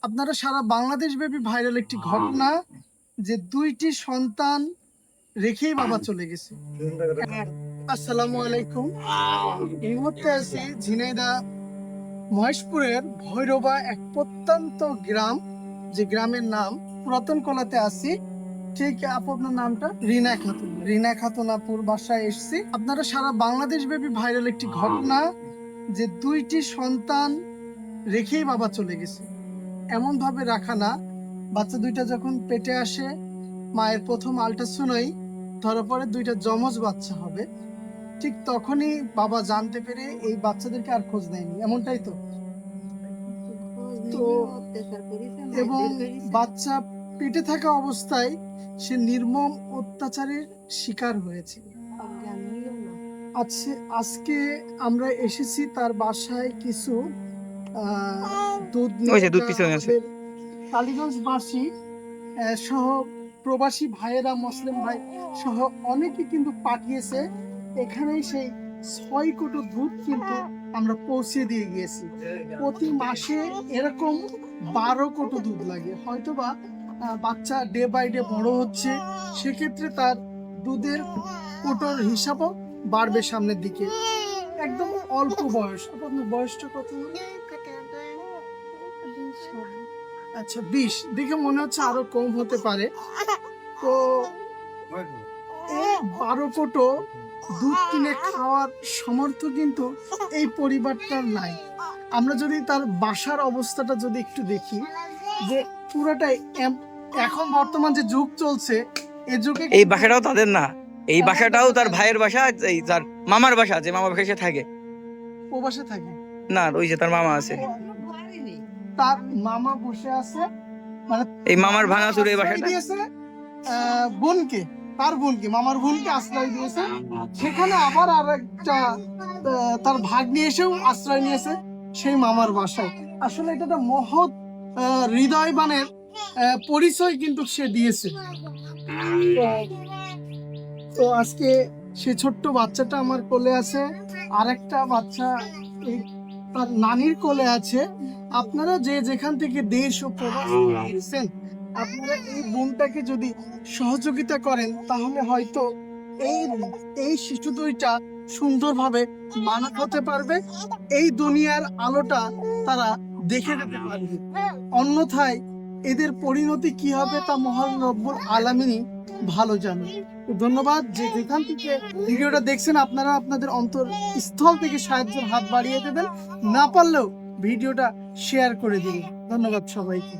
আপনারা সারা বাংলাদেশ ব্যাপী ভাইরাল একটি ঘটনা যে দুইটি সন্তান রেখেই বাবা চলে গেছে। আসসালামু আলাইকুম। এই মুহূর্তে আছি ঝিনাইদহ মহেশপুরের ভৈরবা এক প্রত্যন্ত গ্রাম, যে গ্রামের নাম পুরাতন কলাতে আছি। ঠিক আপনার নামটা? রিনা খাতুন আপুর বাসায় এসেছি। আপনারা সারা বাংলাদেশ ব্যাপী ভাইরাল একটি ঘটনা যে দুইটি সন্তান রেখেই বাবা চলে গেছে। এমন ভাবে রাখা না, বাচ্চা দুইটা যখন পেটে আসে মায়ের প্রথম আল্ট্রাসাউন্ডেই ধরা পড়ে দুইটা যমজ বাচ্চা হবে। ঠিক তখনই বাবা জানতে পেরে এই বাচ্চাদেরকে আর খোঁজ নেয়নি, এমনটাই তো? এবং বাচ্চা পেটে থাকা অবস্থায় সে নির্মম অত্যাচারের শিকার হয়েছে। আজকে আমরা এসেছি তার বাসায় কিছু দুধ কালীগঞ্জবাসী সহ প্রবাসী ভাইয়েরা, মুসলিম ভাই সহ অনেকে কিন্তু পাঠিয়েছে। এখানেই সেই 6 কোটো দুধ কিন্তু আমরা পৌঁছে দিয়ে গিয়েছি। প্রতি মাসে এরকম 12 কোটো দুধ লাগে। হয়তোবা বাচ্চা ডে বাই ডে বড় হচ্ছে, সেক্ষেত্রে তার দুধের কোটোর হিসাবও বাড়বে সামনের দিকে। একদম অল্প বয়স। আপনার বয়সটা কত? আচ্ছা, 20। দেখে মনে হচ্ছে আরো কম হতে পারে। তো 12 কোটো দুধ কিনে খাওয়ার সামর্থ্য কিন্তু এই পরিবারটার নাই। আমরা যদি তার বাসার অবস্থাটা যদি একটু দেখি, যে পুরোটাই এখন বর্তমান যে যুগ চলছে, এই যুগে এই বাসাটাও তাদের না, এই বাসাটাও তার ভাইয়ের বাসা, এই তার মামার বাসা, যে মামার বাসায় থাকে। ও বাসা থাকে না, ওই যে তার মামা আছে, তার মামা বসে আছে, মানে এই মামার ভাঙাচুর এই বাসাটা দিয়েছে বোনকে, তার বোনকে, মামার বোনকে আশ্রয় দিয়েছে। সেখানে আবার আর একটা তার ভাগ্নি এসেও আশ্রয় নিয়েছে সেই মামার বাসায়। আসলে এটা একটা মহৎ হৃদয়বানের পরিচয় কিন্তু সে দিয়েছে। তো আজকে সে ছোট্ট বাচ্চাটা আমার কোলে আছে, আর একটা বাচ্চা তার নানির কোলে আছে। আপনারা যে যেখান থেকে দেশ ও প্রবাস এসেছেন, আপনারা এই বোনটাকে যদি সহযোগিতা করেন, তাহলে হয়তো এই শিশু দুইটা সুন্দরভাবে মানুষ হতে পারবে, এই দুনিয়ার আলোটা তারা দেখে যেতে পারবে। অন্যথায় এদের পরিণতি কি হবে তা মহান রব্বুল আলামিনই ভালো জানে। ধন্যবাদ যে যেখান থেকে ভিডিওটা দেখছেন, আপনারা আপনাদের অন্তরস্থল থেকে সাহায্যের হাত বাড়িয়ে দেবেন। না পারলেও ভিডিওটা শেয়ার করে দিন। ধন্যবাদ সবাইকে।